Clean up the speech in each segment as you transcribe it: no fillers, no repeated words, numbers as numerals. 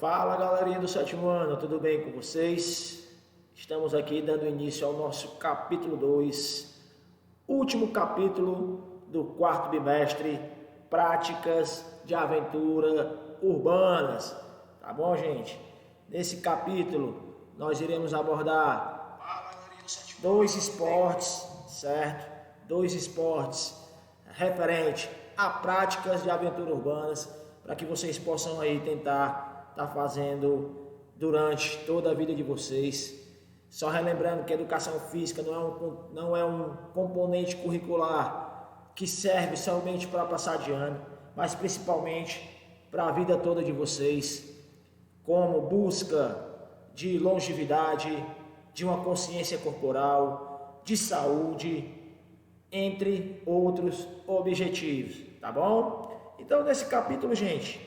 Fala galerinha do sétimo ano, tudo bem com vocês? Estamos aqui dando início ao nosso capítulo 2, último capítulo do quarto bimestre, práticas de aventura urbanas, tá bom, gente? Nesse capítulo nós iremos abordar dois esportes, certo? Dois esportes referente a práticas de aventura urbanas, para que vocês possam aí tentar estar fazendo durante toda a vida de vocês. Só relembrando que a educação física não é um componente curricular que serve somente para passar de ano, mas principalmente para a vida toda de vocês, como busca de longevidade, de uma consciência corporal, de saúde, entre outros objetivos, tá bom? Então, nesse capítulo, gente,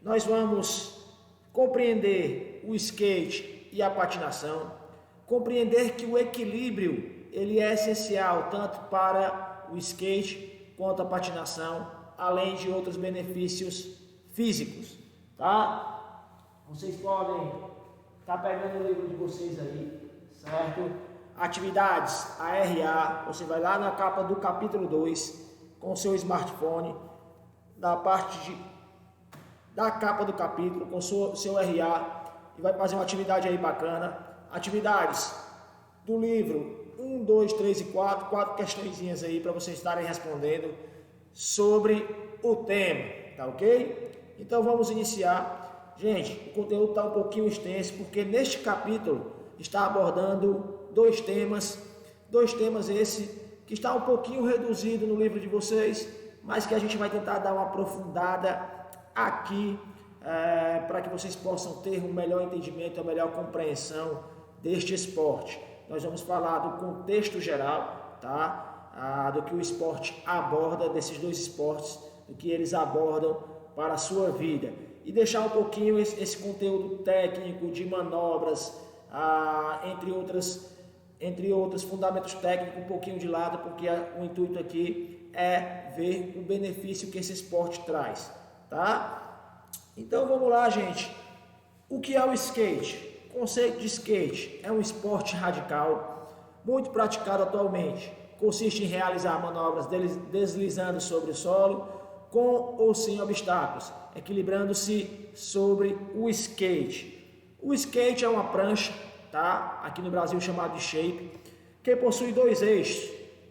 nós vamos compreender o skate e a patinação, compreender que o equilíbrio ele é essencial tanto para o skate quanto a patinação, além de outros benefícios físicos, tá? Vocês podem estar pegando o livro de vocês aí, certo? Atividades ARA, você vai lá na capa do capítulo 2 com o seu smartphone, na parte da capa do capítulo com o seu RA e vai fazer uma atividade aí bacana. Atividades do livro 1, 2, 3 e 4 questõezinhas aí para vocês estarem respondendo sobre o tema, tá ok? Então vamos iniciar. Gente, o conteúdo está um pouquinho extenso porque neste capítulo está abordando dois temas esse que está um pouquinho reduzido no livro de vocês, mas que a gente vai tentar dar uma aprofundada aqui para que vocês possam ter um melhor entendimento, a melhor compreensão deste esporte. Nós vamos falar do contexto geral, tá? Do que o esporte aborda, desses dois esportes, do que eles abordam para a sua vida. E deixar um pouquinho esse conteúdo técnico de manobras, entre outros fundamentos técnicos, um pouquinho de lado, porque o intuito aqui é ver o benefício que esse esporte traz, tá? Então vamos lá, gente. O que é o skate? O conceito de skate é um esporte radical, muito praticado atualmente. Consiste em realizar manobras deslizando sobre o solo, com ou sem obstáculos, equilibrando-se sobre o skate. O skate é uma prancha, tá? Aqui no Brasil chamado de shape, que possui dois eixos,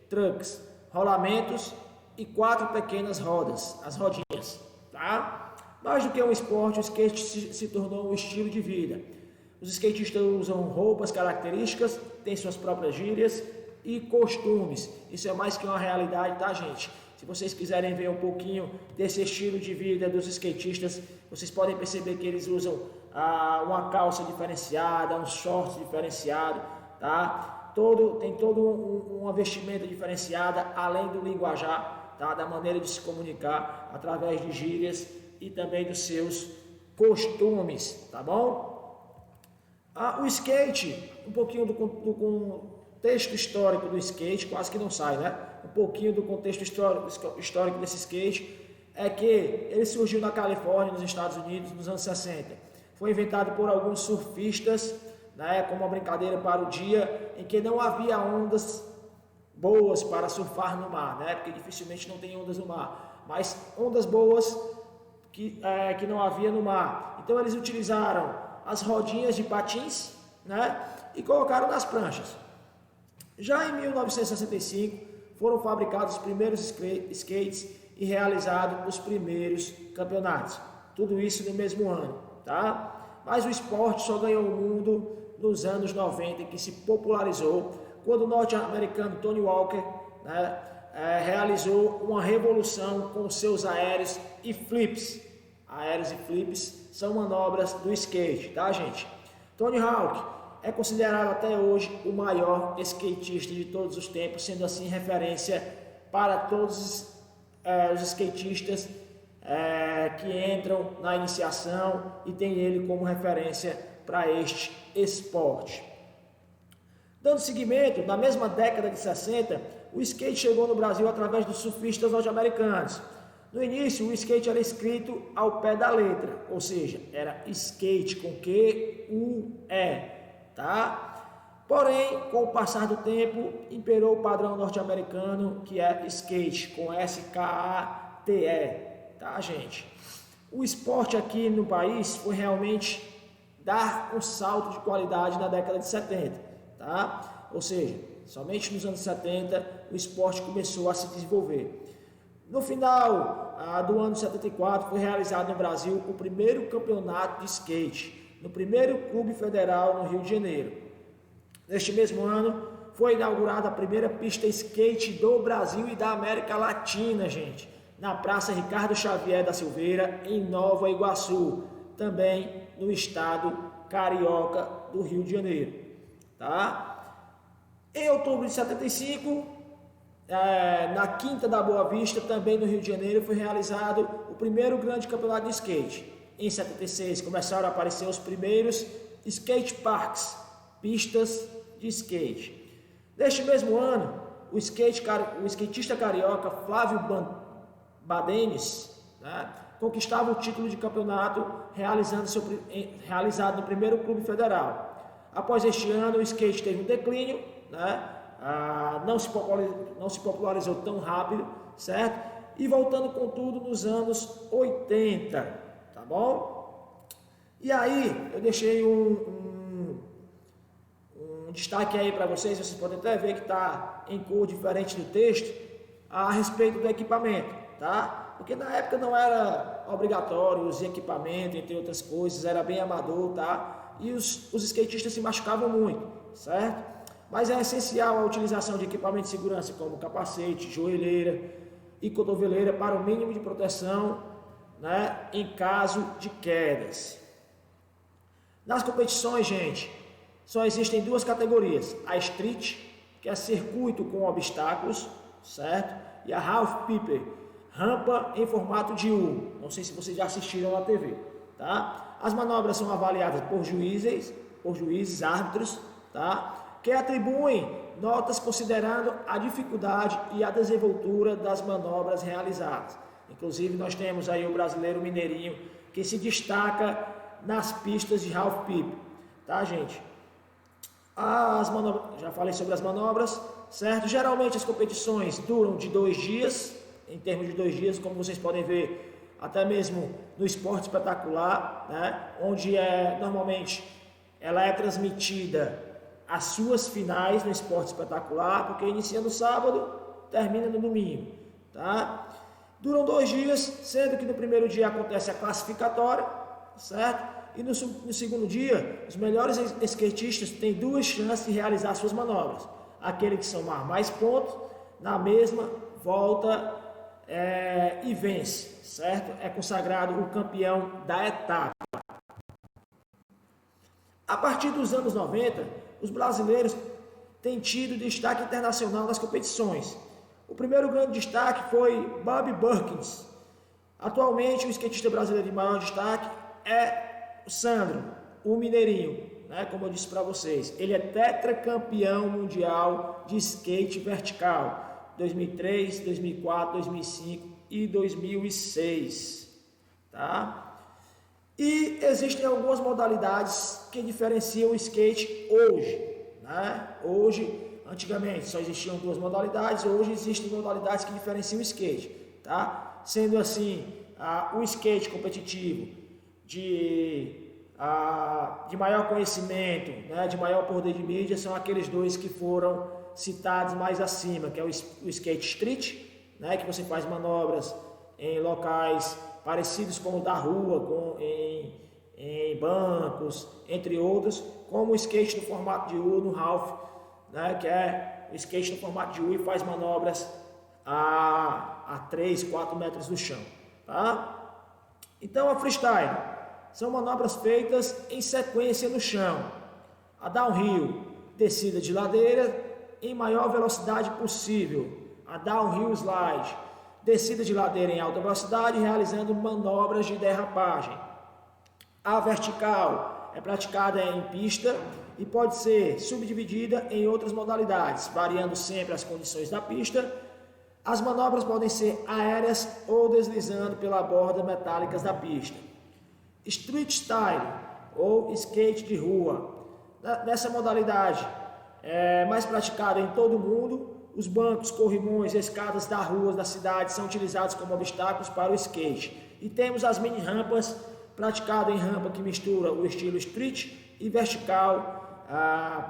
trucks, rolamentos e 4 pequenas rodas, as rodinhas, tá? Mais do que um esporte, o skate se tornou um estilo de vida. Os skatistas usam roupas características, têm suas próprias gírias e costumes. Isso é mais que uma realidade, tá, gente? Se vocês quiserem ver um pouquinho desse estilo de vida dos skatistas, vocês podem perceber que eles usam uma calça diferenciada, um short diferenciado, tá? Tem todo uma vestimenta diferenciada, além do linguajar, tá? Da maneira de se comunicar através de gírias e também dos seus costumes, tá bom? O skate, um pouquinho do contexto histórico do skate, quase que não sai, né? Um pouquinho do contexto histórico desse skate é que ele surgiu na Califórnia, nos Estados Unidos, nos anos 60. Foi inventado por alguns surfistas, né, como uma brincadeira para o dia em que não havia ondas boas para surfar no mar, né? Porque dificilmente não tem ondas no mar, mas ondas boas que não havia no mar. Então eles utilizaram as rodinhas de patins, né, e colocaram nas pranchas. Já em 1965 foram fabricados os primeiros skates e realizados os primeiros campeonatos. Tudo isso no mesmo ano, tá? Mas o esporte só ganhou o mundo nos anos 90, em que se popularizou quando o norte-americano Tony Walker, né, realizou uma revolução com seus aéreos e flips. Aéreos e flips são manobras do skate, tá, gente? Tony Hawk é considerado até hoje o maior skatista de todos os tempos, sendo assim referência para todos os skatistas que entram na iniciação e tem ele como referência para este esporte. Dando seguimento, na mesma década de 60, o skate chegou no Brasil através dos surfistas norte-americanos. No início, o skate era escrito ao pé da letra, ou seja, era skate com Q-U-E, tá? Porém, com o passar do tempo, imperou o padrão norte-americano, que é skate, com S-K-A-T-E, tá, gente? O esporte aqui no país foi realmente dar um salto de qualidade na década de 70, tá? Ou seja, somente nos anos 70 o esporte começou a se desenvolver. No final do ano 74 foi realizado no Brasil o primeiro campeonato de skate, no primeiro clube federal no Rio de Janeiro. Neste mesmo ano foi inaugurada a primeira pista skate do Brasil e da América Latina, gente, na Praça Ricardo Xavier da Silveira, em Nova Iguaçu, também no estado carioca do Rio de Janeiro, tá? Em outubro de 75, na Quinta da Boa Vista, também no Rio de Janeiro, foi realizado o primeiro grande campeonato de skate. Em 76 começaram a aparecer os primeiros skate parks, pistas de skate. Neste mesmo ano, o skatista carioca Flávio Badenes, né, conquistava o título de campeonato realizado no primeiro clube federal. Após este ano, o skate teve um declínio, né, não se popularizou tão rápido, certo? E voltando com tudo nos anos 80, tá bom? E aí, eu deixei um destaque aí para vocês podem até ver que está em cor diferente do texto, a respeito do equipamento, tá? Porque na época não era obrigatório os equipamentos, entre outras coisas, era bem amador, tá? E os skatistas se machucavam muito, certo? Mas é essencial a utilização de equipamentos de segurança como capacete, joelheira e cotoveleira para o mínimo de proteção, né, em caso de quedas. Nas competições, gente, só existem duas categorias: a street, que é circuito com obstáculos, certo? E a half pipe, rampa em formato de U. Não sei se vocês já assistiram na TV, tá? As manobras são avaliadas por juízes, árbitros, tá? Que atribuem notas considerando a dificuldade e a desenvoltura das manobras realizadas. Inclusive, nós temos aí o brasileiro Mineirinho, que se destaca nas pistas de half pipe, tá, gente? As manobras, já falei sobre as manobras, certo? Geralmente as competições duram de 2 dias, em termos de 2 dias, como vocês podem ver, até mesmo no esporte espetacular, né? Onde normalmente ela é transmitida as suas finais no esporte espetacular, porque inicia no sábado, termina no domingo, tá? Duram 2 dias, sendo que no primeiro dia acontece a classificatória, certo? E no segundo dia, os melhores skatistas têm 2 chances de realizar suas manobras. Aquele que somar mais pontos, na mesma volta e vence, certo? É consagrado o campeão da etapa. A partir dos anos 90, os brasileiros têm tido destaque internacional nas competições. O primeiro grande destaque foi Bob Burkins. Atualmente, o skatista brasileiro de maior destaque é o Sandro, o Mineirinho, né? Como eu disse para vocês. Ele é tetracampeão mundial de skate vertical, 2003, 2004, 2005 e 2006, tá? E existem algumas modalidades que diferenciam o skate hoje, né? Antigamente só existiam 2 modalidades, hoje existem modalidades que diferenciam o skate, tá? Sendo assim, o skate competitivo de maior conhecimento, né? De maior poder de mídia, são aqueles 2 que foram citados mais acima, que é o skate street, né? Que você faz manobras em locais parecidos com o da rua, em bancos, entre outros, como o skate no formato de U, no half, né, que é o skate no formato de U e faz manobras a 3, 4 metros do chão, tá? Então, a freestyle são manobras feitas em sequência no chão. A downhill, descida de ladeira em maior velocidade possível. A downhill slide, descida de ladeira em alta velocidade, realizando manobras de derrapagem. A vertical é praticada em pista e pode ser subdividida em outras modalidades, variando sempre as condições da pista. As manobras podem ser aéreas ou deslizando pela borda metálicas da pista. Street Style ou skate de rua. Nessa modalidade é mais praticada em todo o mundo, os bancos, corrimões e escadas das ruas da cidade são utilizados como obstáculos para o skate. E temos as mini rampas, praticado em rampa que mistura o estilo street e vertical,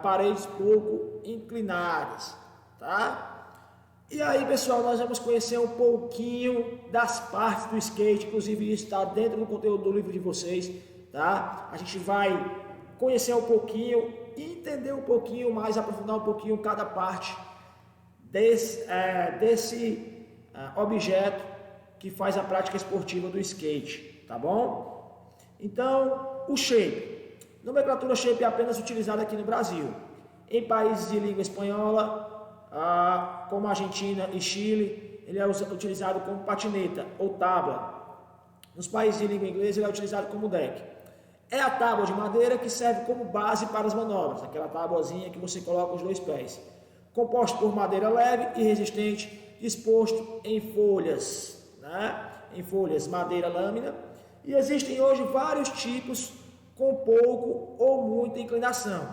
paredes pouco inclinadas, tá? E aí, pessoal, nós vamos conhecer um pouquinho das partes do skate, inclusive isso está dentro do conteúdo do livro de vocês, tá? A gente vai conhecer um pouquinho, entender um pouquinho mais, aprofundar um pouquinho cada parte desse objeto que faz a prática esportiva do skate, tá bom? Então, o shape. Nomenclatura shape é apenas utilizada aqui no Brasil. Em países de língua espanhola, como Argentina e Chile, ele é utilizado como patineta ou tábua. Nos países de língua inglesa, ele é utilizado como deck. É a tábua de madeira que serve como base para as manobras, aquela tábuazinha que você coloca os dois pés. Composto por madeira leve e resistente, disposto em folhas, né? Em folhas madeira lâmina. E existem hoje vários tipos com pouco ou muita inclinação,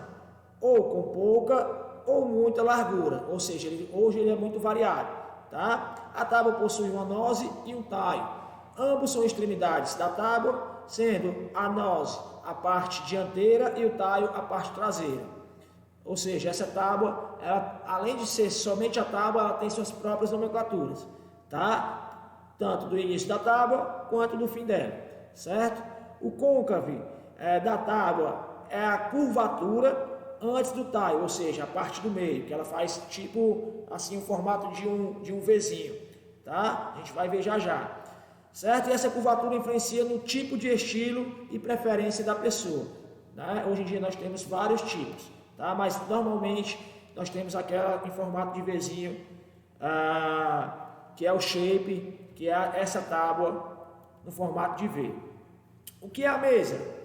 ou com pouca ou muita largura, ou seja, hoje ele é muito variado, tá? A tábua possui uma nose e um taio. Ambos são extremidades da tábua, sendo a nose a parte dianteira e o taio a parte traseira. Ou seja, essa tábua, ela, além de ser somente a tábua, ela tem suas próprias nomenclaturas, tá? Tanto do início da tábua quanto do fim dela, certo? O côncavo da tábua é a curvatura antes do taio, ou seja, a parte do meio, que ela faz tipo assim o formato de um Vzinho, tá? A gente vai ver já já, certo? E essa curvatura influencia no tipo de estilo e preferência da pessoa, né? Hoje em dia nós temos vários tipos, tá? Mas normalmente nós temos aquela em formato de Vzinho, que é o shape, que é essa tábua no formato de V. O que é a mesa?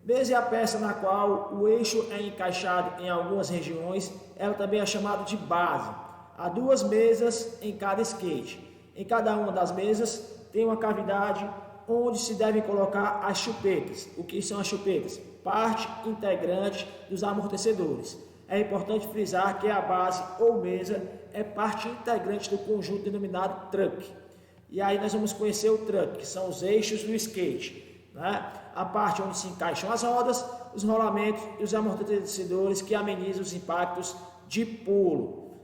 Mesa é a peça na qual o eixo é encaixado em algumas regiões, ela também é chamada de base. Há duas mesas em cada skate. Em cada uma das mesas tem uma cavidade onde se devem colocar as chupetas. O que são as chupetas? Parte integrante dos amortecedores. É importante frisar que a base ou mesa é parte integrante do conjunto denominado truck. E aí nós vamos conhecer o truck, que são os eixos do skate, né? A parte onde se encaixam as rodas, os rolamentos e os amortecedores que amenizam os impactos de pulo.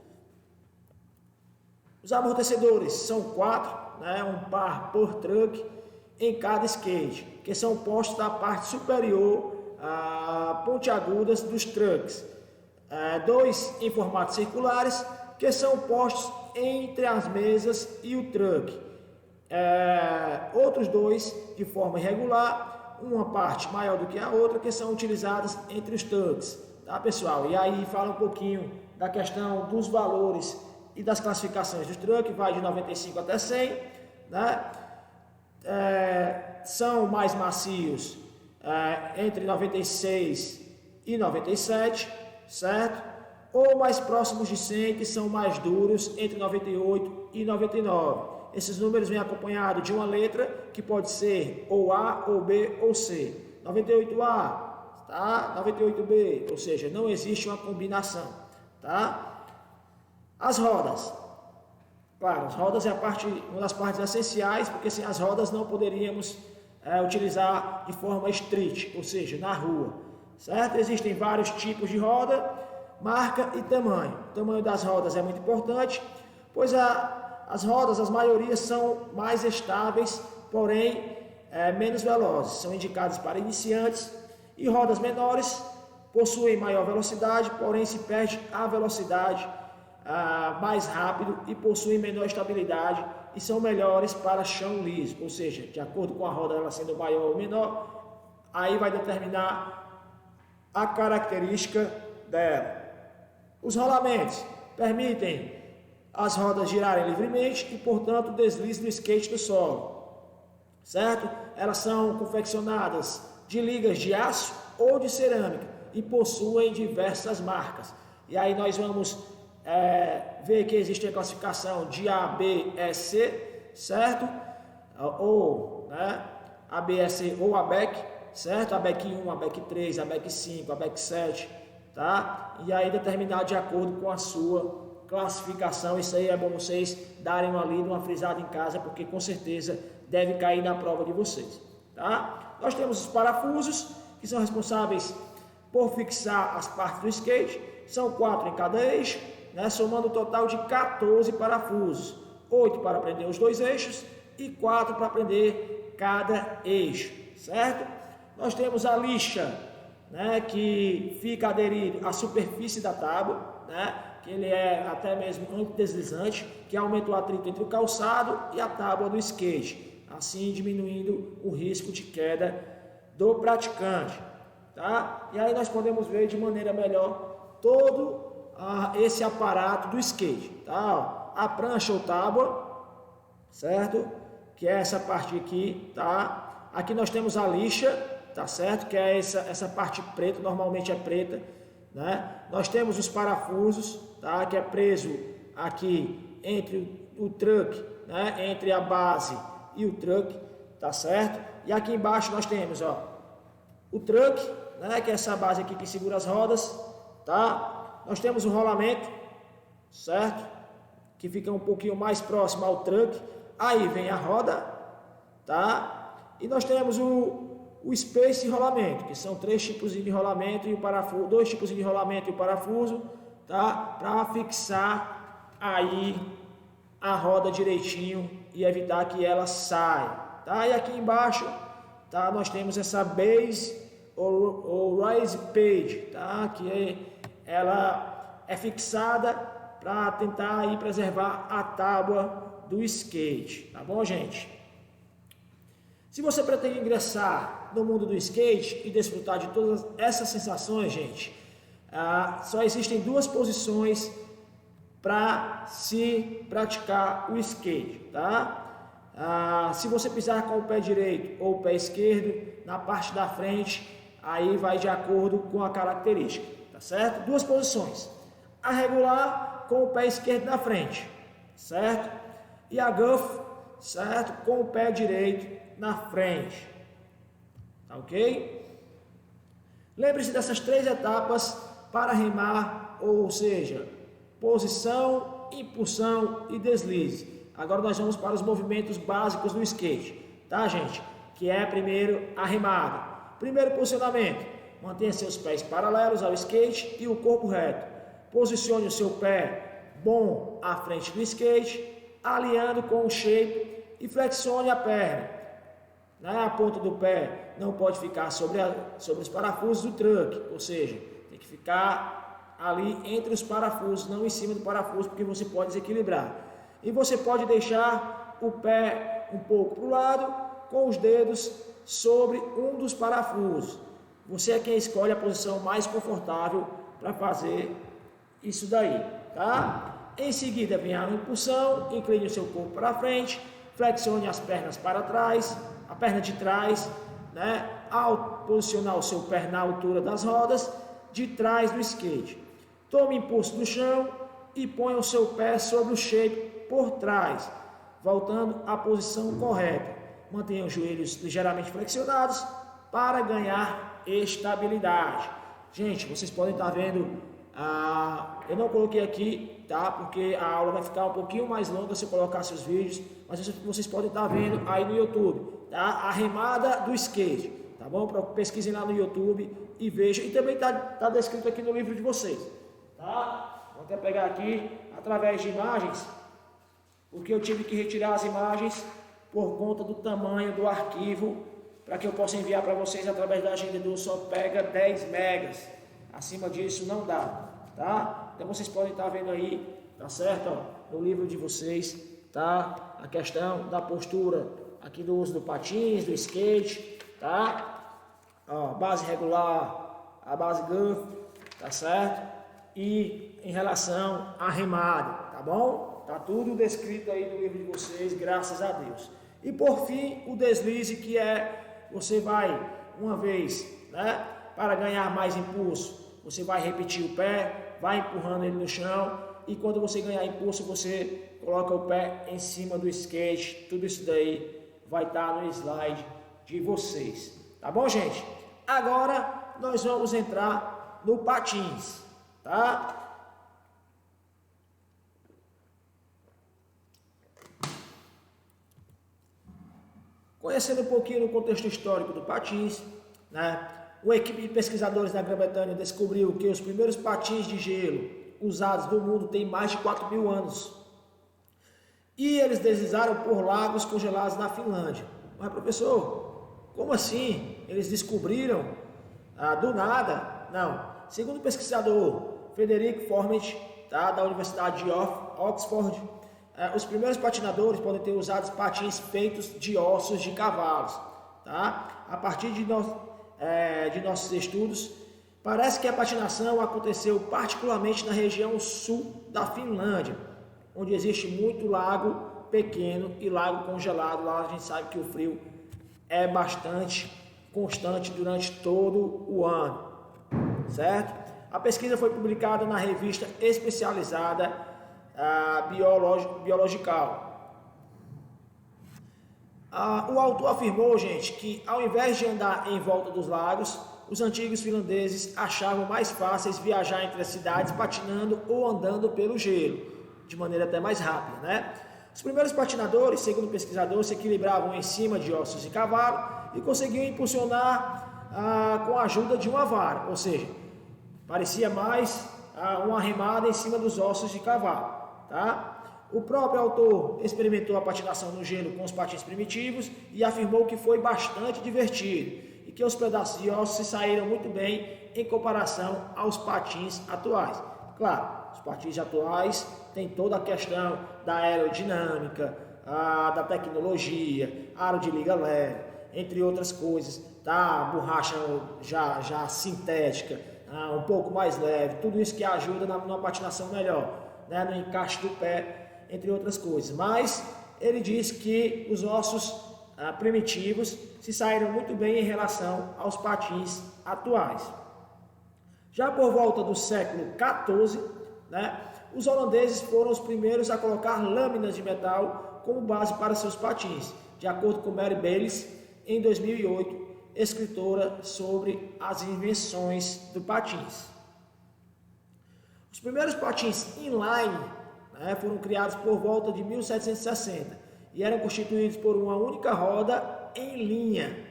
Os amortecedores são 4, né, um par por truck em cada skate, que são postos na parte superior pontiagudas dos trucks. 2 em formato circulares, que são postos entre as mesas e o truck. Outros 2 de forma irregular, uma parte maior do que a outra, que são utilizadas entre os trucks, tá, pessoal? E aí fala um pouquinho da questão dos valores e das classificações dos trucks, vai de 95 até 100, né? São mais macios entre 96 e 97, certo? Ou mais próximos de 100, que são mais duros, entre 98 e 99. Esses números vêm acompanhados de uma letra que pode ser ou A, ou B, ou C. 98A, tá? 98B, ou seja, não existe uma combinação, tá? As rodas. Claro, as rodas é uma das partes essenciais, porque sem as rodas não poderíamos utilizar de forma street, ou seja, na rua, certo? Existem vários tipos de roda, marca e tamanho. O tamanho das rodas é muito importante, pois as rodas, as maiorias são mais estáveis, porém menos velozes. São indicadas para iniciantes, e rodas menores possuem maior velocidade, porém se perde a velocidade mais rápido e possuem menor estabilidade e são melhores para chão liso. Ou seja, de acordo com a roda ela sendo maior ou menor, aí vai determinar a característica dela. Os rolamentos permitem as rodas girarem livremente e, portanto, deslizam no skate do solo, certo? Elas são confeccionadas de ligas de aço ou de cerâmica e possuem diversas marcas. E aí nós vamos ver que existe a classificação de A, B, E, C, certo? Ou, né, A, B, E, C ou ABEC, certo? ABEC 1, ABEC 3, ABEC 5, ABEC 7, tá? E aí determinar de acordo com a sua classificação. Isso aí é bom vocês darem uma lida, uma frisada em casa, porque com certeza deve cair na prova de vocês, tá? Nós temos os parafusos, que são responsáveis por fixar as partes do skate. São 4 em cada eixo, né? Somando um total de 14 parafusos, 8 para prender os 2 eixos e 4 para prender cada eixo, certo? Nós temos a lixa, né, que fica aderido à superfície da tábua, né, que ele é até mesmo antideslizante, que aumenta o atrito entre o calçado e a tábua do skate, assim diminuindo o risco de queda do praticante, tá? E aí nós podemos ver de maneira melhor todo esse aparato do skate, tá? A prancha ou tábua, certo? Que é essa parte aqui, tá? Aqui nós temos a lixa, tá certo? Que é essa parte preta, normalmente é preta, né? Nós temos os parafusos, tá? Que é preso aqui entre o truck, né? Entre a base e o truck, tá certo? E aqui embaixo nós temos, ó, o truck, né? Que é essa base aqui que segura as rodas, tá? Nós temos o rolamento, certo? Que fica um pouquinho mais próximo ao truck. Aí vem a roda, tá? E nós temos o space e rolamento, que são 3 tipos de rolamento e o parafuso, 2 tipos de rolamento e o parafuso, tá? Para fixar aí a roda direitinho e evitar que ela saia, tá? E aqui embaixo, tá? Nós temos essa base ou rise page, tá? Que ela é fixada para tentar aí preservar a tábua do skate, tá bom, gente? Se você pretende ingressar no mundo do skate e desfrutar de todas essas sensações, gente, só existem 2 posições para se praticar o skate, tá? Se você pisar com o pé direito ou o pé esquerdo na parte da frente, aí vai de acordo com a característica, tá certo? 2 posições: a regular com o pé esquerdo na frente, certo? E a Guff, certo? Com o pé direito na frente, tá ok? Lembre-se dessas 3 etapas para remar, ou seja, posição, impulsão e deslize. Agora nós vamos para os movimentos básicos do skate, tá, gente? Que é primeiro a remada. Primeiro posicionamento: mantenha seus pés paralelos ao skate e o corpo reto. Posicione o seu pé bom à frente do skate, alinhando com o shape, e flexione a perna. A ponta do pé não pode ficar sobre os parafusos do truck, ou seja, tem que ficar ali entre os parafusos, não em cima do parafuso, porque você pode desequilibrar. E você pode deixar o pé um pouco para o lado, com os dedos sobre um dos parafusos. Você é quem escolhe a posição mais confortável para fazer isso daí, tá? Em seguida vem a impulsão, incline o seu corpo para frente, flexione as pernas para trás, a perna de trás, né? Ao posicionar o seu pé na altura das rodas de trás do skate. Tome impulso do chão e ponha o seu pé sobre o shape por trás, voltando à posição correta. Mantenha os joelhos ligeiramente flexionados para ganhar estabilidade. Gente, vocês podem estar vendo, eu não coloquei aqui, tá? Porque a aula vai ficar um pouquinho mais longa se eu colocar seus vídeos, mas vocês podem estar vendo aí no YouTube, tá? A remada do skate, tá bom? Pesquisem lá no YouTube e vejam. E também tá descrito aqui no livro de vocês, tá? Vou até pegar aqui através de imagens, porque eu tive que retirar as imagens por conta do tamanho do arquivo, para que eu possa enviar para vocês através da agenda do só pega 10 megas. Acima disso não dá, tá? Então vocês podem estar vendo aí, tá certo? Ó, no livro de vocês, tá? A questão da postura aqui do uso do patins, do skate, tá? Ó, base regular, a base Guff, tá certo? E em relação à remada, tá bom? Tá tudo descrito aí no livro de vocês, graças a Deus. E por fim, o deslize, que é, você vai uma vez, né? Para ganhar mais impulso, você vai repetir o pé, vai empurrando ele no chão e quando você ganhar impulso, você coloca o pé em cima do skate. Tudo isso daí vai estar no slide de vocês. Tá bom, gente? Agora nós vamos entrar no patins, tá? Conhecendo um pouquinho no contexto histórico do patins, né? Uma equipe de pesquisadores da Grã-Bretanha descobriu que os primeiros patins de gelo usados no mundo têm mais de 4.000 anos. E eles deslizaram por lagos congelados na Finlândia. Mas, professor, como assim? Eles descobriram do nada? Não. Segundo o pesquisador Frederick Forment, tá, da Universidade de Oxford, os primeiros patinadores podem ter usado patins feitos de ossos de cavalos. Tá? A partir de nossos estudos, parece que a patinação aconteceu particularmente na região sul da Finlândia, onde existe muito lago pequeno e lago congelado. Lá a gente sabe que o frio é bastante constante durante todo o ano, certo? A pesquisa foi publicada na revista especializada Biological. O autor afirmou, gente, que ao invés de andar em volta dos lagos, os antigos finlandeses achavam mais fáceis viajar entre as cidades patinando ou andando pelo gelo, de maneira até mais rápida, né? Os primeiros patinadores, segundo o pesquisador, se equilibravam em cima de ossos de cavalo e conseguiam impulsionar com a ajuda de uma vara, ou seja, parecia mais uma remada em cima dos ossos de cavalo, tá? O próprio autor experimentou a patinação no gelo com os patins primitivos e afirmou que foi bastante divertido e que os pedaços de ossos se saíram muito bem em comparação aos patins atuais. Claro, os patins atuais têm toda a questão da aerodinâmica, da tecnologia, aro de liga leve, entre outras coisas, tá? Borracha já sintética, um pouco mais leve, tudo isso que ajuda numa patinação melhor, né? No encaixe do pé, entre outras coisas. Mas ele diz que os ossos primitivos se saíram muito bem em relação aos patins atuais. Já por volta do século XIV, né, os holandeses foram os primeiros a colocar lâminas de metal como base para seus patins, de acordo com Mary Bayliss, em 2008, escritora sobre as invenções do patins. Os primeiros patins inline, né, foram criados por volta de 1760 e eram constituídos por uma única roda em linha.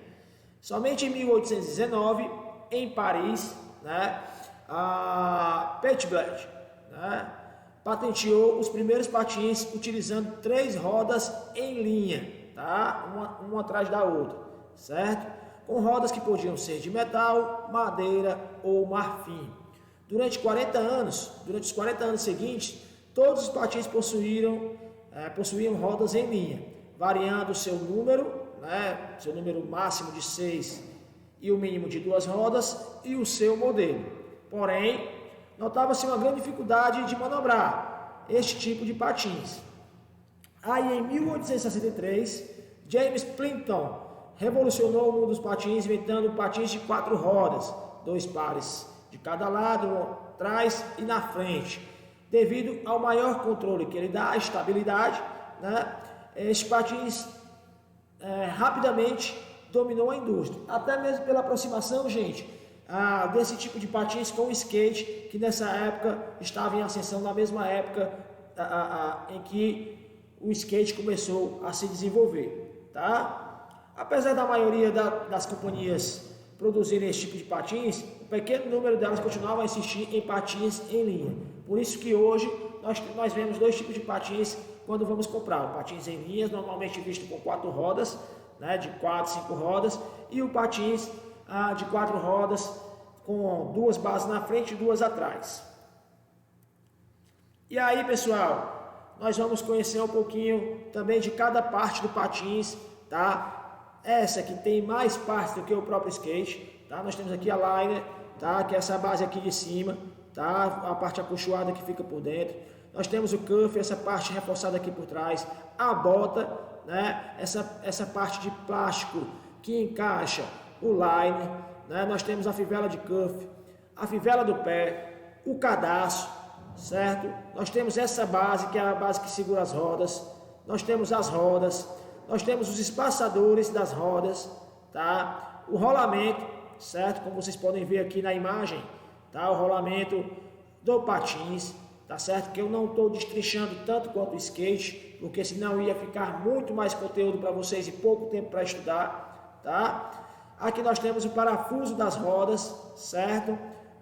Somente em 1819, em Paris, né, a Petitblad, né, patenteou os primeiros patins utilizando 3 rodas em linha, tá, uma atrás da outra, certo? Com rodas que podiam ser de metal, madeira ou marfim. Durante os 40 anos seguintes, todos os patins possuíam rodas em linha, variando o seu número, né, seu número máximo de 6 e o mínimo de 2 rodas e o seu modelo. Porém, notava-se uma grande dificuldade de manobrar este tipo de patins. Aí, em 1863, James Plimpton revolucionou o mundo dos patins, inventando patins de 4 rodas, 2 pares de cada lado, um atrás e na frente. Devido ao maior controle que ele dá, a estabilidade, né, estes patins rapidamente dominou a indústria. Até mesmo pela aproximação, gente, desse tipo de patins com o skate, que nessa época estava em ascensão, na mesma época em que o skate começou a se desenvolver, tá? Apesar da maioria das companhias produzirem esse tipo de patins, um pequeno número delas continuavam a insistir em patins em linha. Por isso que hoje nós vemos 2 tipos de patins quando vamos comprar. O patins em linhas, normalmente visto com 4 rodas, né, de 4, 5 rodas, e o patins de 4 rodas com 2 bases na frente e 2 atrás. E aí, pessoal, nós vamos conhecer um pouquinho também de cada parte do patins, tá? Essa aqui tem mais partes do que o próprio skate, tá? Nós temos aqui a liner, tá? Que é essa base aqui de cima, tá? A parte acolchoada que fica por dentro. Nós temos o cuff, essa parte reforçada aqui por trás, a bota, né? Essa parte de plástico que encaixa o liner, né? Nós temos a fivela de cuff, a fivela do pé, o cadarço, certo? Nós temos essa base, que é a base que segura as rodas, nós temos as rodas, nós temos os espaçadores das rodas, tá? O rolamento, certo? Como vocês podem ver aqui na imagem, tá? O rolamento do patins, tá certo? Que eu não estou destrinchando tanto quanto o skate, porque senão ia ficar muito mais conteúdo para vocês e pouco tempo para estudar, tá? Aqui nós temos o parafuso das rodas, certo?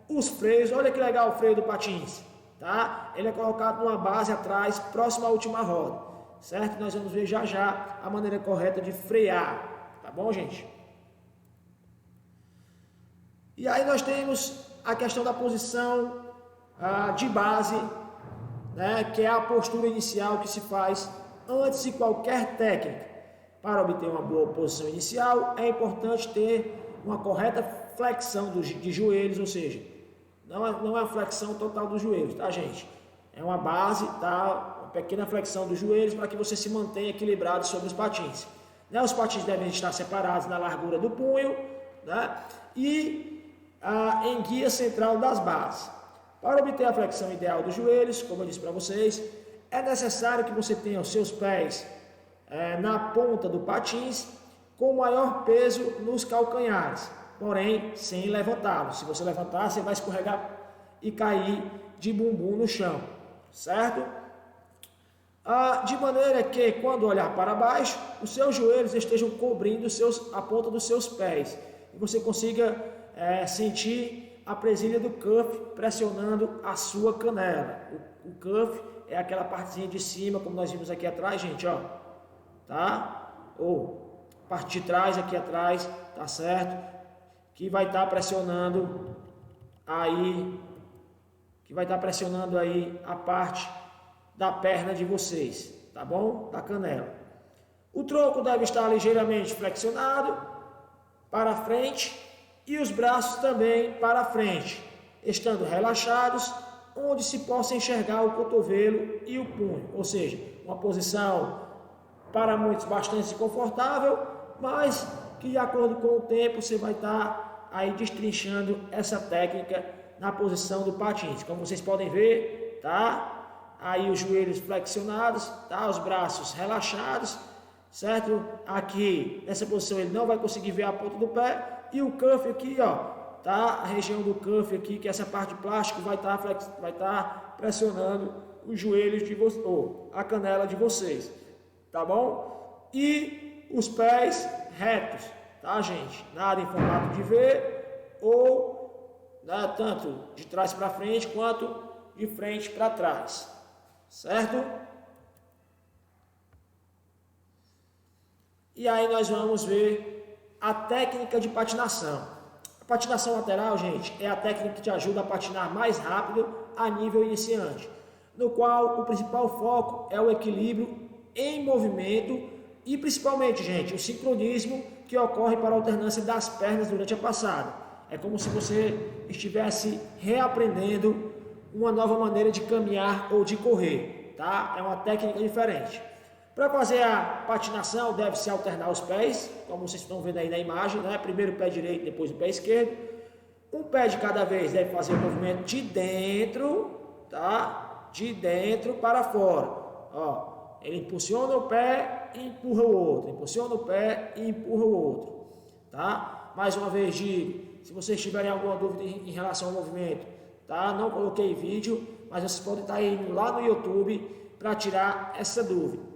Os freios, olha que legal o freio do patins, tá? Ele é colocado numa base atrás, próximo à última roda, certo? Nós vamos ver já já a maneira correta de frear, tá bom, gente? E aí nós temos a questão da posição de base, né, que é a postura inicial que se faz antes de qualquer técnica. Para obter uma boa posição inicial, é importante ter uma correta flexão de joelhos, ou seja, não é uma flexão total dos joelhos, tá, gente? É uma base, tá? Uma pequena flexão dos joelhos para que você se mantenha equilibrado sobre os patins. Né? Os patins devem estar separados na largura do punho, né? E em guia central das bases. Para obter a flexão ideal dos joelhos, como eu disse para vocês, é necessário que você tenha os seus pés na ponta do patins com maior peso nos calcanhares, porém sem levantá-los. Se você levantar, você vai escorregar e cair de bumbum no chão, certo? De maneira que quando olhar para baixo, os seus joelhos estejam cobrindo a ponta dos seus pés e você consiga sentir a presilha do cuff pressionando a sua canela. O cuff é aquela partezinha de cima, como nós vimos aqui atrás, gente, ó, tá? Ou parte de trás aqui atrás, tá certo? Que vai estar pressionando aí, a parte da perna de vocês, tá bom? Da canela. O tronco deve estar ligeiramente flexionado para frente e os braços também para frente, estando relaxados, onde se possa enxergar o cotovelo e o punho, ou seja, uma posição para muitos bastante desconfortável, mas que de acordo com o tempo você vai estar aí destrinchando essa técnica na posição do patins. Como vocês podem ver, tá? Aí os joelhos flexionados, tá? Os braços relaxados, certo? Aqui nessa posição ele não vai conseguir ver a ponta do pé e o cuff aqui, ó, tá? A região do cuff aqui, que é essa parte de plástico, vai estar pressionando os joelhos de vocês, ou a canela de vocês, tá bom? E os pés retos, tá, gente? Nada em formato de V ou, né, tanto de trás para frente quanto de frente para trás, certo? E aí nós vamos ver a técnica de patinação. A patinação lateral, gente, é a técnica que te ajuda a patinar mais rápido a nível iniciante, no qual o principal foco é o equilíbrio em movimento e principalmente, gente, o sincronismo que ocorre para a alternância das pernas durante a passada. É como se você estivesse reaprendendo uma nova maneira de caminhar ou de correr, tá? É uma técnica diferente. Para fazer a patinação, deve-se alternar os pés, como vocês estão vendo aí na imagem, né? Primeiro o pé direito, depois o pé esquerdo. Um pé de cada vez deve fazer o movimento de dentro, tá? De dentro para fora. Ó, ele impulsiona o pé e empurra o outro, impulsiona o pé e empurra o outro, tá? Mais uma vez digo, se vocês tiverem alguma dúvida em relação ao movimento, tá? Não coloquei vídeo, mas vocês podem estar indo lá no YouTube para tirar essa dúvida.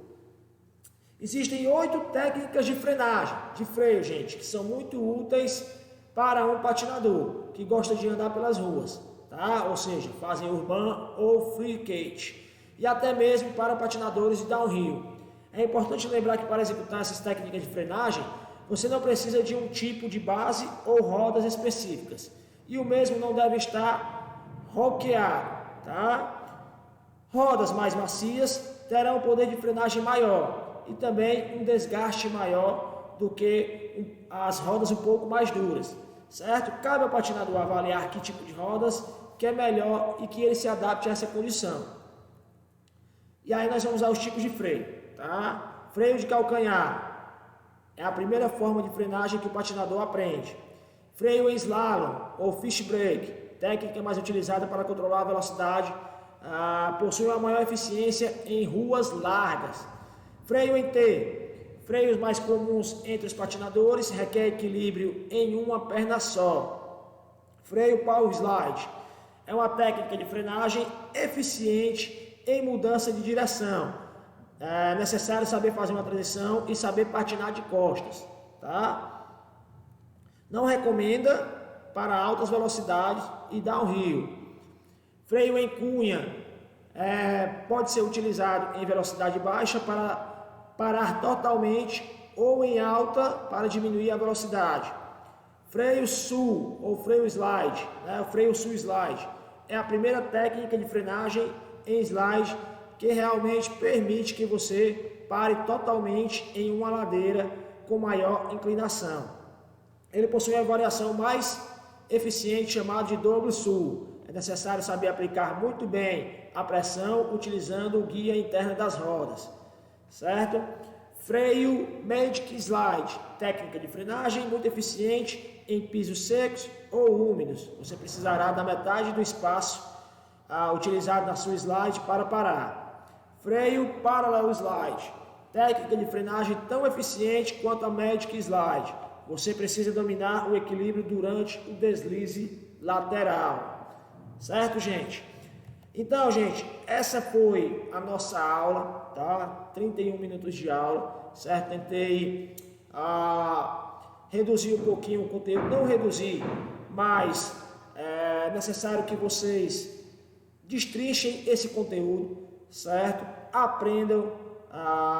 Existem 8 técnicas de frenagem, de freio, gente, que são muito úteis para um patinador que gosta de andar pelas ruas, tá? Ou seja, fazem urban ou free skate, e até mesmo para patinadores de downhill. É importante lembrar que para executar essas técnicas de frenagem, você não precisa de um tipo de base ou rodas específicas, e o mesmo não deve estar roqueado, tá? Rodas mais macias terão um poder de frenagem maior e também um desgaste maior do que as rodas um pouco mais duras, certo? Cabe ao patinador avaliar que tipo de rodas que é melhor e que ele se adapte a essa condição. E aí nós vamos usar os tipos de freio, tá? Freio de calcanhar é a primeira forma de frenagem que o patinador aprende. Freio em slalom ou fish brake, técnica mais utilizada para controlar a velocidade possui uma maior eficiência em ruas largas. Freio em T. Freios mais comuns entre os patinadores, requer equilíbrio em uma perna só. Freio Power Slide. É uma técnica de frenagem eficiente em mudança de direção. É necessário saber fazer uma transição e saber patinar de costas, tá? Não recomenda para altas velocidades e downhill. Freio em cunha pode ser utilizado em velocidade baixa para parar totalmente ou em alta para diminuir a velocidade. Freio SUL ou freio slide, o freio SUL slide é a primeira técnica de frenagem em slide que realmente permite que você pare totalmente em uma ladeira com maior inclinação. Ele possui a variação mais eficiente chamada de Double SUL. É necessário saber aplicar muito bem a pressão utilizando o guia interno das rodas, certo? Freio Magic Slide, técnica de frenagem muito eficiente em pisos secos ou úmidos. Você precisará da metade do espaço utilizado na sua slide para parar. Freio Parallel Slide, técnica de frenagem tão eficiente quanto a Magic Slide. Você precisa dominar o equilíbrio durante o deslize lateral. Certo, gente? Então, gente, essa foi a nossa aula, tá? 31 minutos de aula, certo? Tentei reduzir um pouquinho o conteúdo, não reduzir, mas é necessário que vocês destrinchem esse conteúdo, certo? Aprendam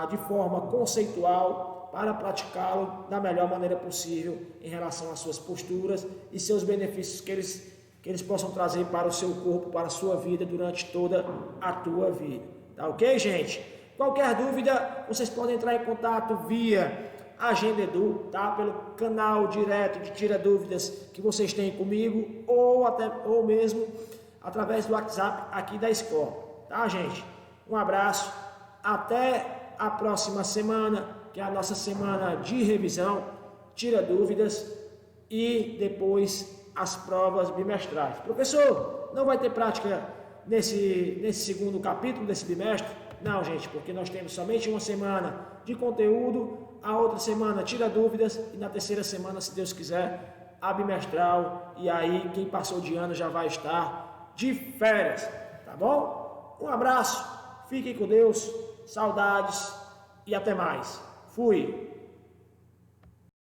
de forma conceitual para praticá-lo da melhor maneira possível em relação às suas posturas e seus benefícios que eles possam trazer para o seu corpo, para a sua vida durante toda a tua vida. Tá ok, gente? Qualquer dúvida, vocês podem entrar em contato via Agenda Edu, tá? Pelo canal direto de Tira Dúvidas que vocês têm comigo ou mesmo através do WhatsApp aqui da escola. Tá, gente? Um abraço, até a próxima semana, que é a nossa semana de revisão, Tira Dúvidas e depois as provas bimestrais. Professor, não vai ter prática nesse segundo capítulo desse bimestre? Não, gente, porque nós temos somente uma semana de conteúdo, a outra semana Tira Dúvidas e na terceira semana, se Deus quiser, a bimestral. E aí quem passou de ano já vai estar de férias, tá bom? Um abraço, fiquem com Deus, saudades e até mais. Fui!